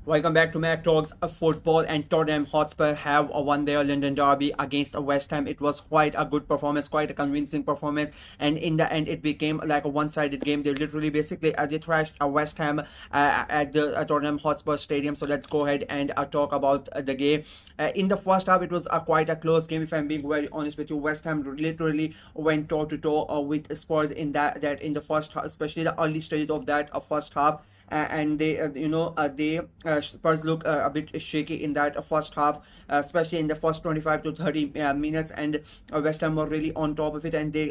Welcome back to Mac Talks of Football, and Tottenham Hotspur have won their London derby against West Ham. It was quite a good performance, quite a convincing performance, and in the end it became like a one-sided game. They literally basically they thrashed West Ham at the Tottenham Hotspur Stadium. So let's go ahead and talk about the game. In the first half, it was quite a close game. If I'm being very honest with you, West Ham literally went toe to toe with Spurs in that in the first half, especially the early stages of that first half. And they Spurs look a bit shaky in that first half, especially in the first 25 to 30 minutes, and West Ham were really on top of it, and they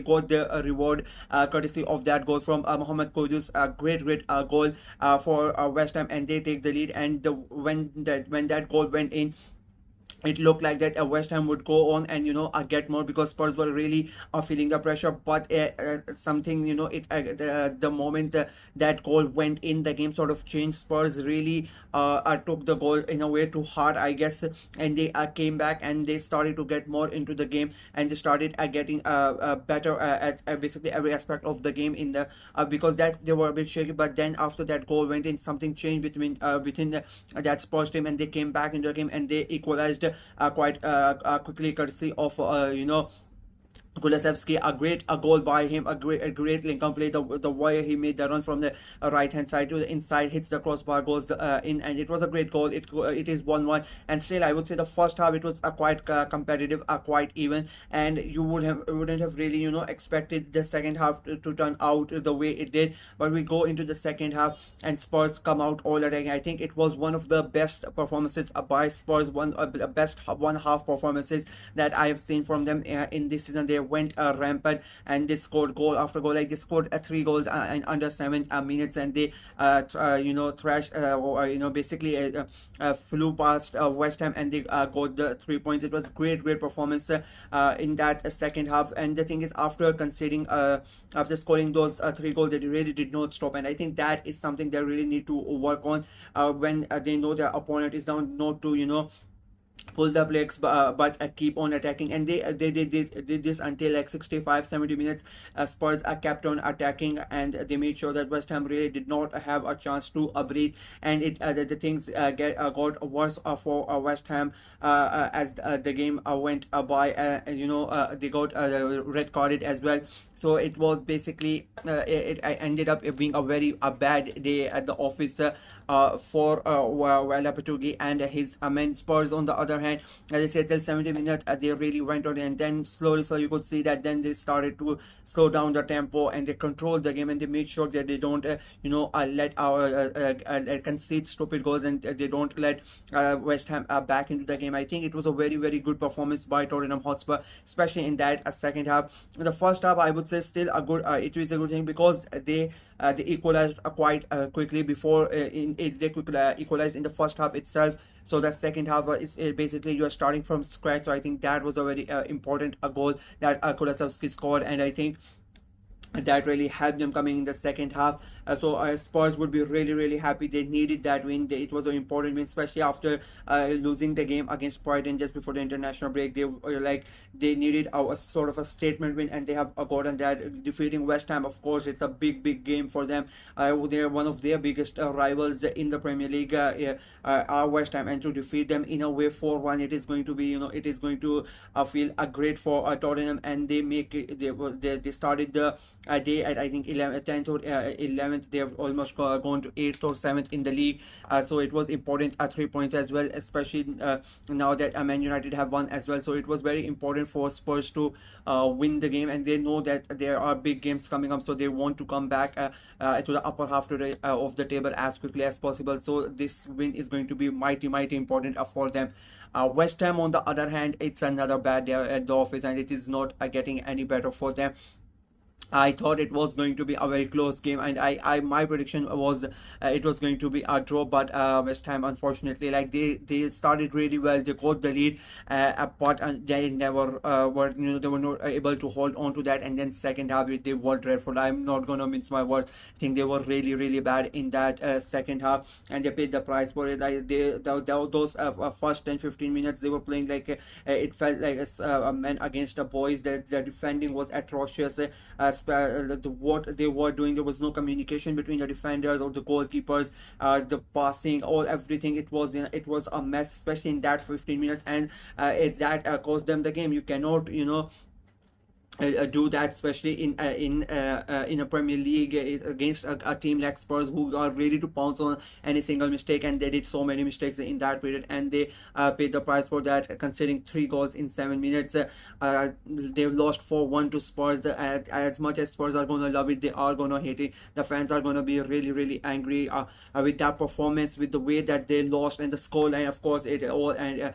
got the reward courtesy of that goal from Mohamed Kudus, a great goal for West Ham, and they take the lead. And when that goal went in, it looked like that West Ham would go on and get more, because Spurs were really feeling the pressure. But something, the moment that goal went in, the game sort of changed. Spurs really took the goal in a way too hard, I guess, and they came back and they started to get more into the game, and they started getting better at basically every aspect of the game in the because that they were a bit shaky. But then after that goal went in, something changed within that Spurs team, and they came back into the game and they equalized quite quickly, courtesy of Kulusevski. A goal by him, a great link-up play. The way he made the run from the right hand side to the inside, hits the crossbar, goes in, and it was a great goal. It is 1-1, and still I would say the first half it was quite competitive, quite even, and you wouldn't have really expected the second half to turn out the way it did. But we go into the second half and Spurs come out all attacking. I think it was one of the best performances by Spurs, one of the best one half performances that I have seen from them in this season. They went rampant, and they scored goal after goal. Like, they scored 3 goals in under 7 minutes, and they thrashed basically flew past West Ham, and they got the 3 points. It was great performance in that second half. And the thing is, after scoring those 3 goals, they really did not stop, and I think that is something they really need to work on when they know their opponent is down, not to pull the plates, but keep on attacking. And they did this until like 65-70 minutes. Spurs kept on attacking, and they made sure that West Ham really did not have a chance to breathe. And the things got worse for West Ham as the game went by. They got red carded as well. So it was basically it ended up being a very bad day at the office for Lopetegui and his men. Spurs, on the other hand, as I said, till 70 minutes, they really went on, and then slowly, so you could see that then they started to slow down the tempo, and they controlled the game, and they made sure that they don't, let our concede stupid goals, and they don't let West Ham back into the game. I think it was a very good performance by Tottenham Hotspur, especially in that second half. In the first half, I would say still a good. It was a good thing, because they equalized quite quickly before they equalized in the first half itself. So the second half is basically you are starting from scratch. So I think that was a very important goal that Kulusevski scored, and I think that really helped them coming in the second half. So Spurs would be really happy. They needed that win. It was an important win, especially after losing the game against Brighton just before the international break. They needed a sort of a statement win, and they have gotten that. Defeating West Ham, of course, it's a big game for them. They're one of their biggest rivals in the Premier League, are West Ham, and to defeat them in a way 4-1, it is going to be it is going to feel great for Tottenham. And they started the day at, I think, 10th or 11th. They have almost gone to 8th or 7th in the league. So it was important 3 points as well, especially now that Man United have won as well. So it was very important for Spurs to win the game, and they know that there are big games coming up, so they want to come back to the upper half of the table as quickly as possible. So this win is going to be mighty important for them. West Ham, on the other hand, it's another bad day at the office, and it is not getting any better for them. I thought it was going to be a very close game, and my prediction was it was going to be a draw. But West Ham, unfortunately, like they started really well. They got the lead, but they never were they were not able to hold on to that. And then second half, they were dreadful. I'm not gonna mince my words. I think they were really bad in that second half, and they paid the price for it. Like those first 10-15 minutes, they were playing like it felt like a men against the boys. The defending was atrocious. what they were doing. There was no communication between the defenders or the goalkeepers, the passing, all everything. It was a mess, especially in that 15 minutes, and that cost them the game. You cannot, do that, especially in a Premier League, against a team like Spurs, who are ready to pounce on any single mistake, and they did so many mistakes in that period, and they paid the price for that, considering 3 goals in 7 minutes. They've lost 4-1 to Spurs. As much as Spurs are gonna love it, they are gonna hate it. The fans are gonna be really, really angry with that performance, with the way that they lost, and the scoreline. Of course, it all and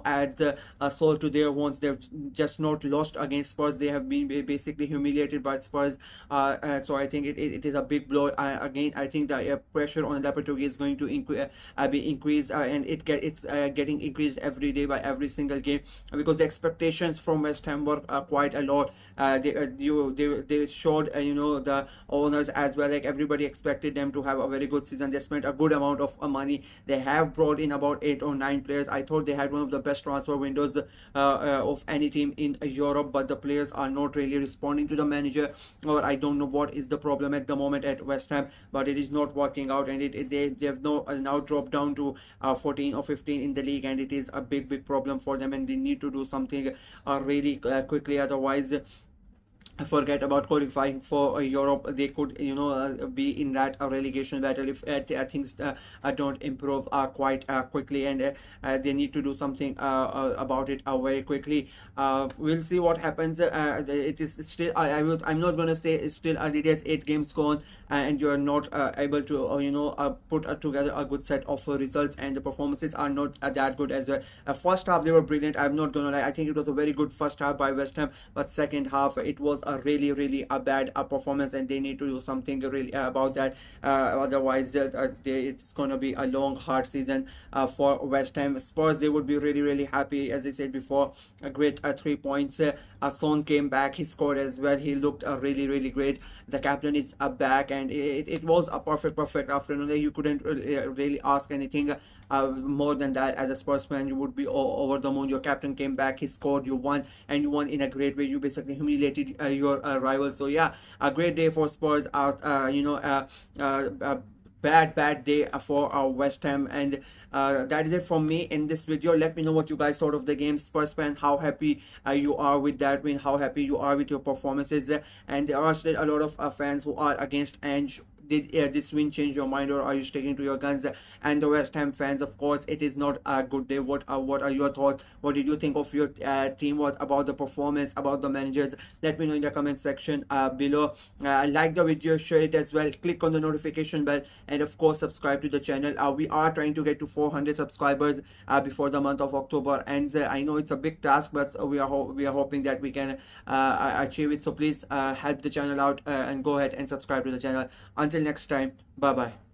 adds a soul to their wounds. They've just not lost against Spurs. They have been basically humiliated by Spurs. So I think it is a big blow. Again, I think the pressure on Lopetegui is going to be increased, and it's getting increased every day by every single game, because the expectations from West Ham were quite a lot. They showed the owners as well, like everybody expected them to have a very good season. They spent a good amount of money. They have brought in about 8 or 9 players. I thought they had one of the best transfer windows of any team in Europe, but the players are not really responding to the manager, or I don't know what is the problem at the moment at West Ham, but it is not working out, and they have now dropped down to 14 or 15 in the league, and it is a big problem for them, and they need to do something really quickly. Otherwise, forget about qualifying for Europe. They could be in that relegation battle if things don't improve quite quickly, and they need to do something about it very quickly. We'll see what happens. It is still, I'm not going to say it's still early days. 8 games gone, and you're not able to put together a good set of results, and the performances are not that good as well. First half they were brilliant, I'm not gonna lie. I think it was a very good first half by West Ham, but second half it was a really a bad performance, and they need to do something really about that. Otherwise, it's gonna be a long hard season for West Ham. Spurs, they would be really happy. As I said before, a great 3 points. Son came back, he scored as well. He looked really great. The captain is back, and it was a perfect afternoon. You couldn't really ask anything more than that. As a Spurs fan, you would be over the moon. Your captain came back, he scored, you won, and you won in a great way. You basically humiliated your rival. So yeah, a great day for Spurs. Bad day for West Ham, and that is it from me in this video. Let me know what you guys thought of the game. Spurs fan, how happy you are with that win, how happy you are with your performances, and there are still a lot of fans who are against Ange. Did this win change your mind, or are you sticking to your guns? And the West Ham fans, of course, it is not a good day. What are your thoughts? What did you think of your team? What about the performance, about the managers? Let me know in the comment section below. Like the video, share it as well, click on the notification bell, and of course subscribe to the channel. We are trying to get to 400 subscribers before the month of October ends. I know it's a big task, but we are hoping that we can achieve it. So please help the channel out and go ahead and subscribe to the channel. Until next time, bye bye.